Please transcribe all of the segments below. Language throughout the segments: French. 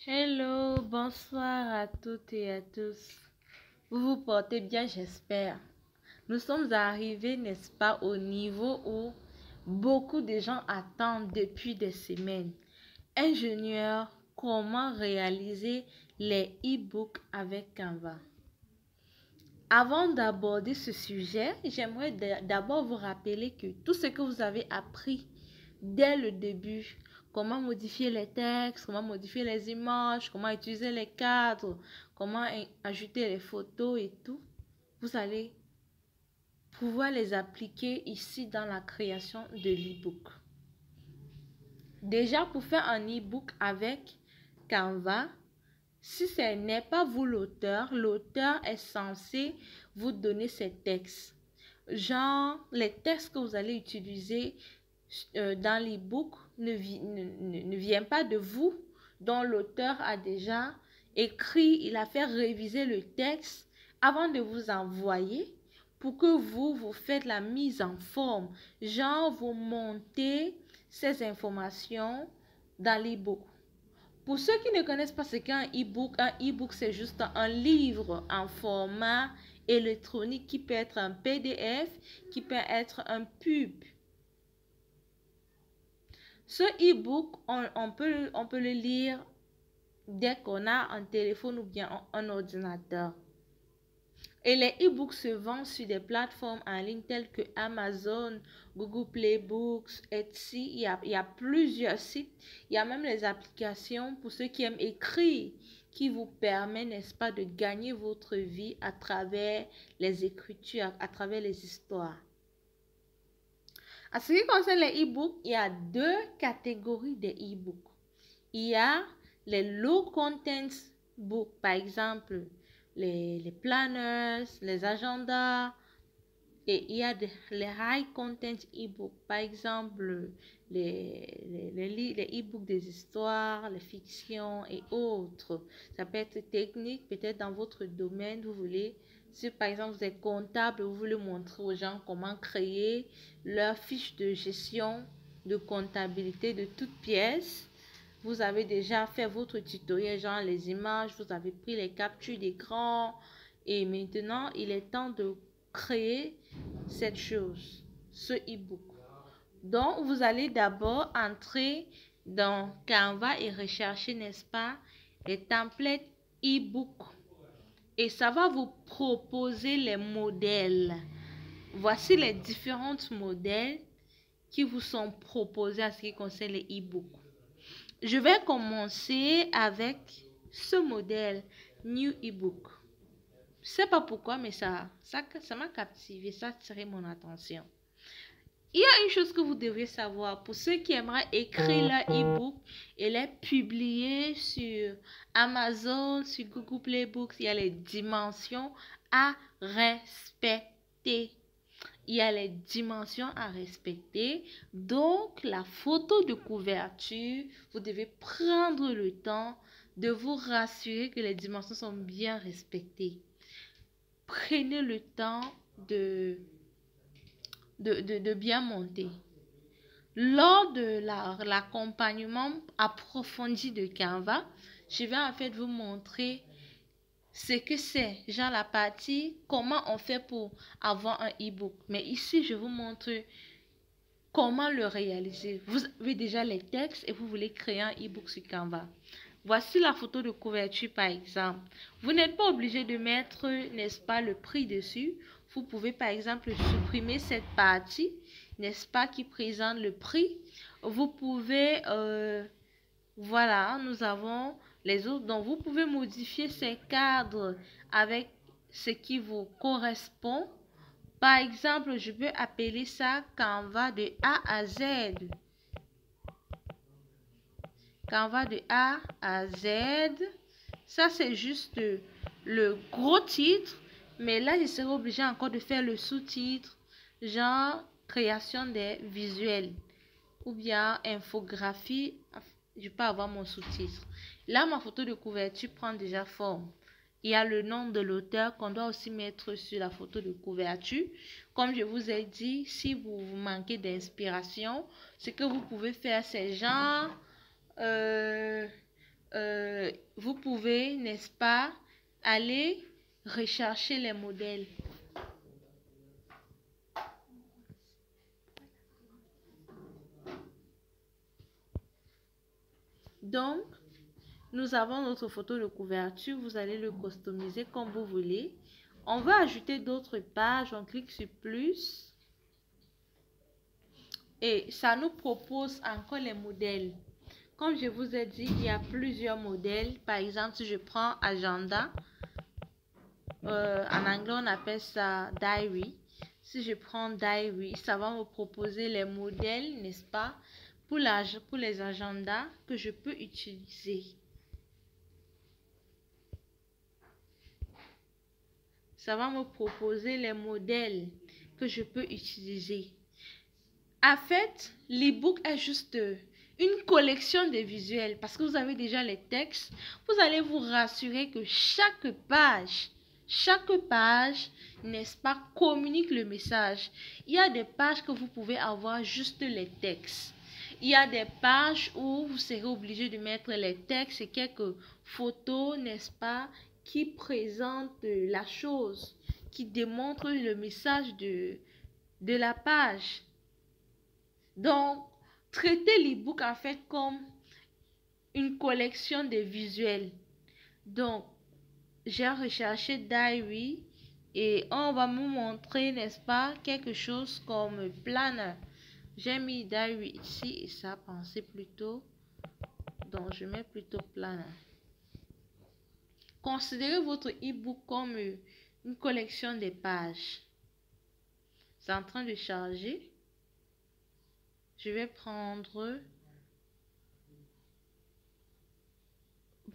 Hello, bonsoir à toutes et à tous. Vous vous portez bien, j'espère. Nous sommes arrivés, n'est-ce pas, au niveau où beaucoup de gens attendent depuis des semaines. Ingénieur, comment réaliser les e-books avec Canva? Avant d'aborder ce sujet, j'aimerais d'abord vous rappeler que tout ce que vous avez appris dès le début, comment modifier les textes, comment modifier les images, comment utiliser les cadres, comment ajouter les photos et tout, vous allez pouvoir les appliquer ici dans la création de l'e-book. Déjà, pour faire un e-book avec Canva, si ce n'est pas vous l'auteur, l'auteur est censé vous donner ses textes. Genre, les textes que vous allez utiliser dans l'e-book ne viennent pas de vous, dont l'auteur a déjà écrit, il a fait réviser le texte avant de vous envoyer pour que vous faites la mise en forme. Genre, vous montez ces informations dans l'e-book. Pour ceux qui ne connaissent pas ce qu'est un e-book c'est juste un livre en format électronique qui peut être un PDF, qui peut être un pub. Ce e-book, on peut le lire dès qu'on a un téléphone ou bien un ordinateur. Et les e-books se vendent sur des plateformes en ligne telles que Amazon, Google Play Books, Etsy. Il y a plusieurs sites. Il y a même les applications pour ceux qui aiment écrire qui vous permet, n'est-ce pas, de gagner votre vie à travers les écritures, à travers les histoires. En ce qui concerne les e-books, il y a deux catégories de e-books. Il y a les low content books, par exemple, les planners, les agendas, et il y a les high content e-books, par exemple les e-books des histoires, les fictions et autres. Ça peut être technique, peut-être dans votre domaine, vous voulez, si par exemple vous êtes comptable, vous voulez montrer aux gens comment créer leur fiche de gestion de comptabilité de toutes pièces. Vous avez déjà fait votre tutoriel, genre les images, vous avez pris les captures d'écran et maintenant il est temps de créer cette chose, ce e-book. Donc, vous allez d'abord entrer dans Canva et rechercher, n'est-ce pas, les templates e-book. Et ça va vous proposer les modèles. Voici les différents modèles qui vous sont proposés à ce qui concerne les e-books. Je vais commencer avec ce modèle New e-book. Je ne sais pas pourquoi, mais ça m'a captivé, ça a attiré mon attention. Il y a une chose que vous devez savoir pour ceux qui aimeraient écrire leur e-book et les publier sur Amazon, sur Google Play Books. Il y a les dimensions à respecter. Il y a les dimensions à respecter. Donc, la photo de couverture, vous devez prendre le temps de vous rassurer que les dimensions sont bien respectées. Prenez le temps de bien monter. Lors de l'accompagnement approfondi de Canva, je vais en fait vous montrer ce que c'est, genre la partie comment on fait pour avoir un e-book. Mais ici, je vous montre comment le réaliser. Vous avez déjà les textes et vous voulez créer un e-book sur Canva. Voici la photo de couverture par exemple. Vous n'êtes pas obligé de mettre, n'est-ce pas, le prix dessus. Vous pouvez par exemple supprimer cette partie, n'est-ce pas, qui présente le prix. Vous pouvez, voilà, nous avons les autres. Donc, vous pouvez modifier ces cadres avec ce qui vous correspond. Par exemple, je peux appeler ça Canva de A à Z. Canva de A à Z. Ça, c'est juste le gros titre. Mais là, je serai obligée encore de faire le sous-titre. Genre, création des visuels. Ou bien, infographie. Je peux avoir mon sous-titre. Là, ma photo de couverture prend déjà forme. Il y a le nom de l'auteur qu'on doit aussi mettre sur la photo de couverture. Comme je vous ai dit, si vous manquez d'inspiration, ce que vous pouvez faire, c'est genre vous pouvez, n'est-ce pas, aller rechercher les modèles. Donc, nous avons notre photo de couverture. Vous allez le customiser comme vous voulez. On veut ajouter d'autres pages. On clique sur plus. Et ça nous propose encore les modèles. Comme je vous ai dit, il y a plusieurs modèles. Par exemple, si je prends agenda, en anglais on appelle ça diary. Si je prends diary, ça va me proposer les modèles, n'est-ce pas, pour les agendas que je peux utiliser. Ça va me proposer les modèles que je peux utiliser. En fait, l'e-book est juste une collection de visuels parce que vous avez déjà les textes. Vous allez vous rassurer que chaque page, n'est-ce pas, communique le message. Il y a des pages que vous pouvez avoir juste les textes. Il y a des pages où vous serez obligé de mettre les textes et quelques photos, n'est-ce pas, qui présentent la chose, qui démontrent le message de la page. Donc, traitez l'e-book en fait comme une collection de visuels. Donc, j'ai recherché diary et on va me montrer, n'est-ce pas, quelque chose comme planner. J'ai mis diary ici et ça pensait plutôt. Donc, je mets plutôt planner. Considérez votre e-book comme une collection de pages. C'est en train de charger. Je vais prendre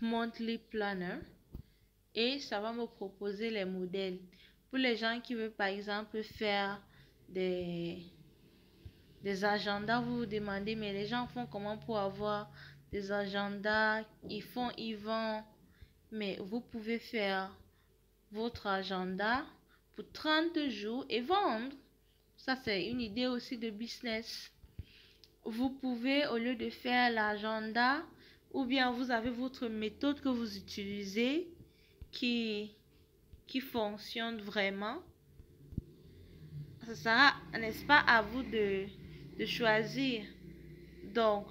Monthly Planner et ça va me proposer les modèles. Pour les gens qui veulent par exemple faire des agendas, vous vous demandez mais les gens font comment pour avoir des agendas, ils vendent, mais vous pouvez faire votre agenda pour 30 jours et vendre. Ça c'est une idée aussi de business. Vous pouvez, au lieu de faire l'agenda, ou bien vous avez votre méthode que vous utilisez qui fonctionne vraiment. Ce sera, n'est-ce pas, à vous de choisir. Donc,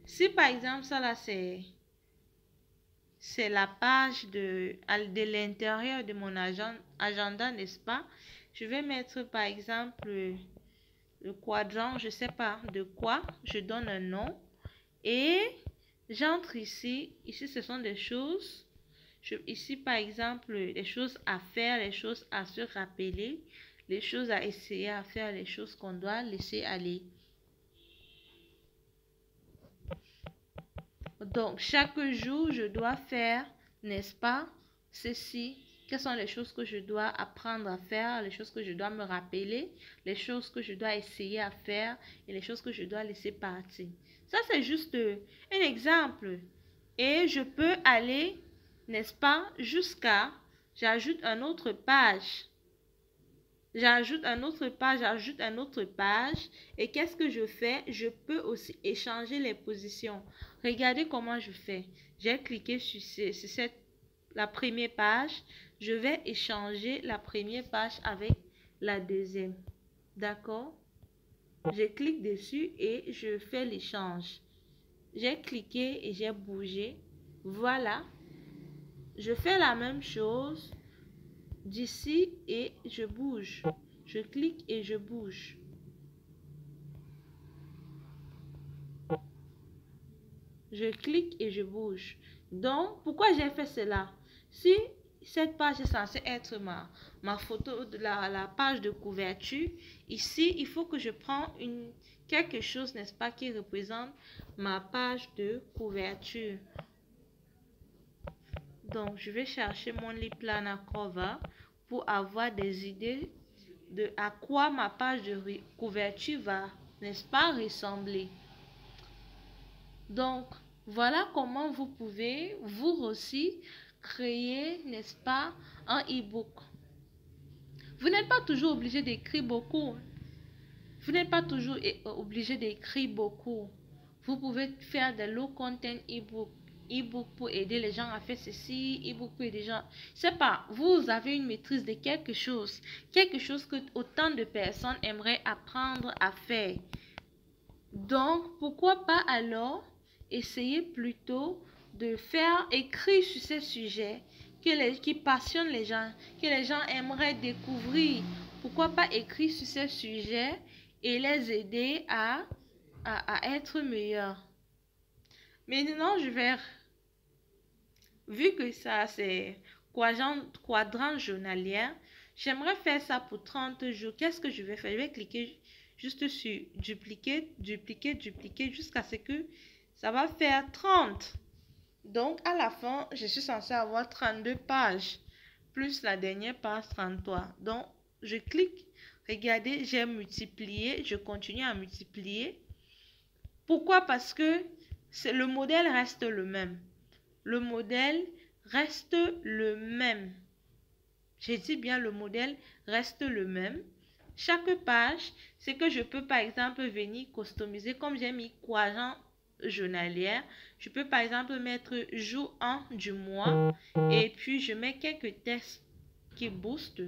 si par exemple ça là c'est la page de l'intérieur de mon agenda, n'est-ce pas, je vais mettre par exemple le quadrant, je sais pas de quoi, je donne un nom et j'entre ici. Ici ce sont des choses, ici par exemple les choses à faire, les choses à se rappeler, les choses à essayer à faire, les choses qu'on doit laisser aller. Donc chaque jour je dois faire, n'est-ce pas, ceci. Quelles sont les choses que je dois apprendre à faire, les choses que je dois me rappeler, les choses que je dois essayer à faire et les choses que je dois laisser partir. Ça, c'est juste un exemple. Et je peux aller, n'est-ce pas, jusqu'à, j'ajoute une autre page. J'ajoute une autre page, j'ajoute une autre page. Et qu'est-ce que je fais? Je peux aussi échanger les positions. Regardez comment je fais. J'ai cliqué sur la première page. Je vais échanger la première page avec la deuxième. D'accord? Je clique dessus et je fais l'échange. J'ai cliqué et j'ai bougé. Voilà. Je fais la même chose d'ici et je bouge. Je clique et je bouge. Je clique et je bouge. Donc, pourquoi j'ai fait cela? Si cette page est censée être ma photo de la page de couverture, ici, il faut que je prenne quelque chose, n'est-ce pas, qui représente ma page de couverture. Donc, je vais chercher mon Planner Cover pour avoir des idées de à quoi ma page de couverture va, n'est-ce pas, ressembler. Donc, voilà comment vous pouvez, vous aussi, créer, n'est-ce pas, un e-book. Vous n'êtes pas toujours obligé d'écrire beaucoup. Vous n'êtes pas toujours obligé d'écrire beaucoup. Vous pouvez faire des low content e-book. e-book pour aider les gens à faire ceci, e-book pour aider les gens. C'est pas, vous avez une maîtrise de quelque chose que autant de personnes aimeraient apprendre à faire. Donc, pourquoi pas alors essayer plutôt de faire écrire sur ces sujets qui passionnent les gens, que les gens aimeraient découvrir. Pourquoi pas écrire sur ces sujets et les aider à être meilleurs. Maintenant, vu que ça c'est quadrant journalier, j'aimerais faire ça pour 30 jours. Qu'est-ce que je vais faire? Je vais cliquer juste sur dupliquer, dupliquer, dupliquer jusqu'à ce que ça va faire 30. Donc, à la fin, je suis censée avoir 32 pages, plus la dernière page 33. Donc, je clique. Regardez, j'ai multiplié. Je continue à multiplier. Pourquoi? Parce que le modèle reste le même. Le modèle reste le même. J'ai dit bien, le modèle reste le même. Chaque page, c'est que je peux par exemple venir customiser comme j'ai mis quadrant journalier. Je peux par exemple mettre jour 1 du mois et puis je mets quelques textes qui boostent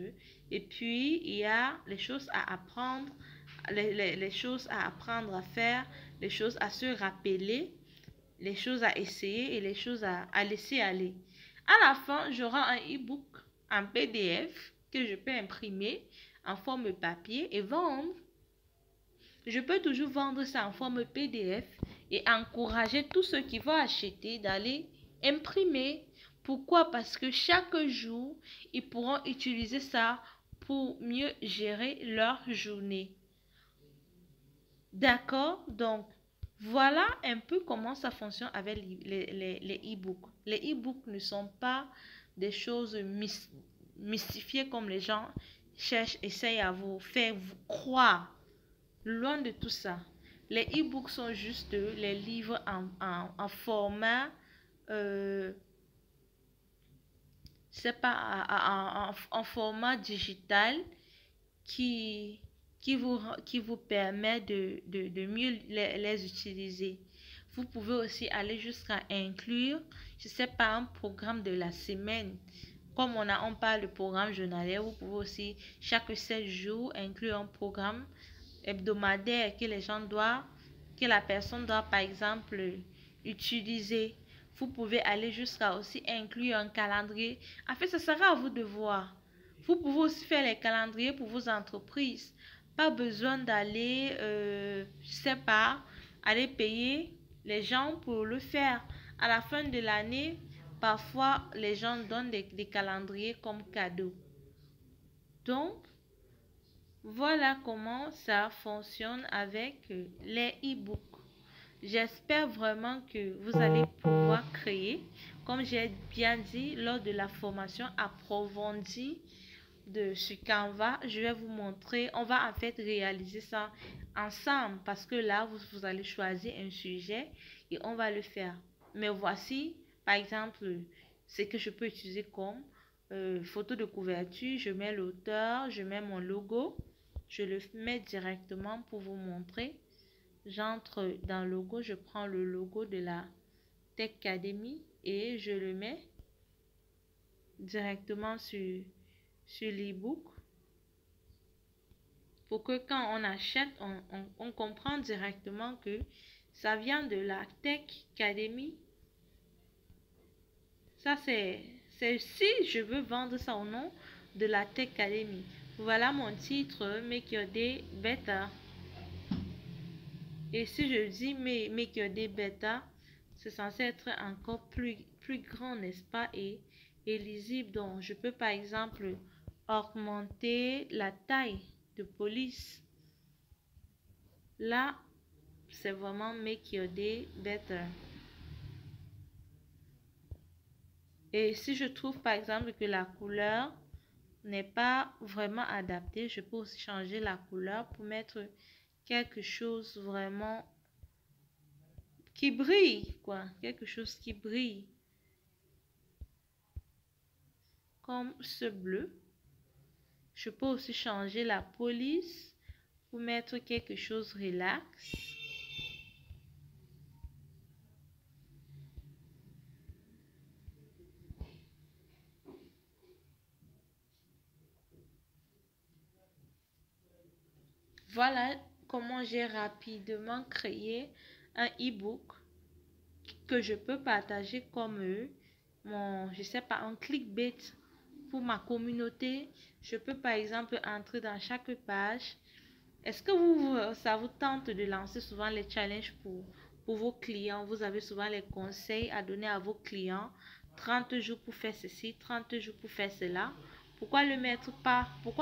et puis il y a les choses à apprendre, les choses à apprendre à faire, les choses à se rappeler, les choses à essayer et les choses à laisser aller. À la fin, j'aurai un e-book en PDF que je peux imprimer en forme papier et vendre. Je peux toujours vendre ça en forme PDF et encourager tous ceux qui vont acheter d'aller imprimer. Pourquoi? Parce que chaque jour, ils pourront utiliser ça pour mieux gérer leur journée. D'accord? Donc, voilà un peu comment ça fonctionne avec les e-books. Les e-books ne sont pas des choses mystifiées comme les gens essayent à vous faire vous croire. Loin de tout ça. Les e-books sont juste les livres en format, c'est pas en format digital qui, qui vous permet de mieux les utiliser. Vous pouvez aussi aller jusqu'à inclure, je sais pas, un programme de la semaine. Comme on parle de programme journalier, vous pouvez aussi chaque 7 jours inclure un programme hebdomadaire que la personne doit par exemple utiliser. Vous pouvez aller jusqu'à aussi inclure un calendrier. En fait, ce sera à vous de voir. Vous pouvez aussi faire les calendriers pour vos entreprises. Pas besoin d'aller, je sais pas, aller payer les gens pour le faire. À la fin de l'année, parfois, les gens donnent des calendriers comme cadeau. Donc, voilà comment ça fonctionne avec les e-books. J'espère vraiment que vous allez pouvoir créer, comme j'ai bien dit lors de la formation approfondie sur Canva, je vais vous montrer, on va en fait réaliser ça ensemble parce que là, vous allez choisir un sujet et on va le faire. Mais voici, par exemple, ce que je peux utiliser comme photo de couverture. Je mets l'auteur, je mets mon logo, je le mets directement pour vous montrer. J'entre dans le logo, je prends le logo de la Tech Academy et je le mets directement sur l'e-book pour que quand on achète, on comprend directement que ça vient de la Tech Academy. Ça, c'est si je veux vendre ça au nom de la Tech Academy. Voilà mon titre, Make Your Day Better. Et si je dis Make Your Day Better, c'est censé être encore plus grand, n'est-ce pas, et lisible. Donc, je peux par exemple augmenter la taille de police. Là, c'est vraiment Make Your Day Better. Et si je trouve par exemple que la couleur n'est pas vraiment adaptée, je peux aussi changer la couleur pour mettre quelque chose vraiment qui brille, quoi. Quelque chose qui brille. Comme ce bleu. Je peux aussi changer la police pour mettre quelque chose relax. Voilà comment j'ai rapidement créé un e-book que je peux partager comme je sais pas, un clickbait pour ma communauté. Je peux par exemple entrer dans chaque page. Est-ce que ça vous tente de lancer souvent les challenges pour vos clients? Vous avez souvent les conseils à donner à vos clients. 30 jours pour faire ceci, 30 jours pour faire cela. Pourquoi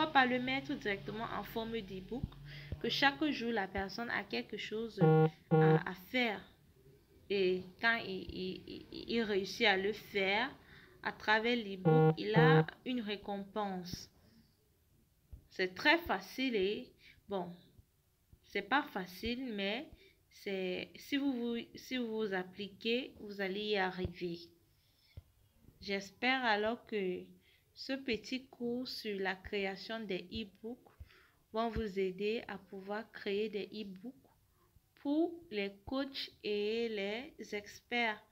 pas le mettre directement en forme d'e-book? Que chaque jour, la personne a quelque chose à faire. Et quand il réussit à le faire, à travers l'e-book, il a une récompense. C'est très facile et bon, c'est pas facile, mais si vous vous appliquez, vous allez y arriver. J'espère alors que ce petit cours sur la création des e-books vont vous aider à pouvoir créer des e-books pour les coachs et les experts.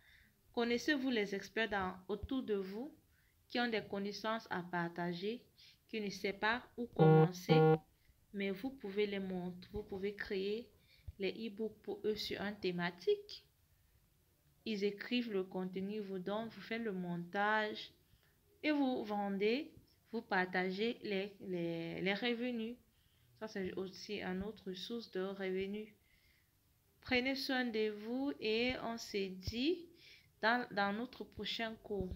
Connaissez-vous les experts autour de vous qui ont des connaissances à partager, qui ne savent pas où commencer, mais vous pouvez les montrer, vous pouvez créer les e-books pour eux sur une thématique. Ils écrivent le contenu, vous donnent, vous faites le montage et vous vendez, vous partagez les revenus. Ça, c'est aussi une autre source de revenus. Prenez soin de vous et on se dit dans notre prochain cours.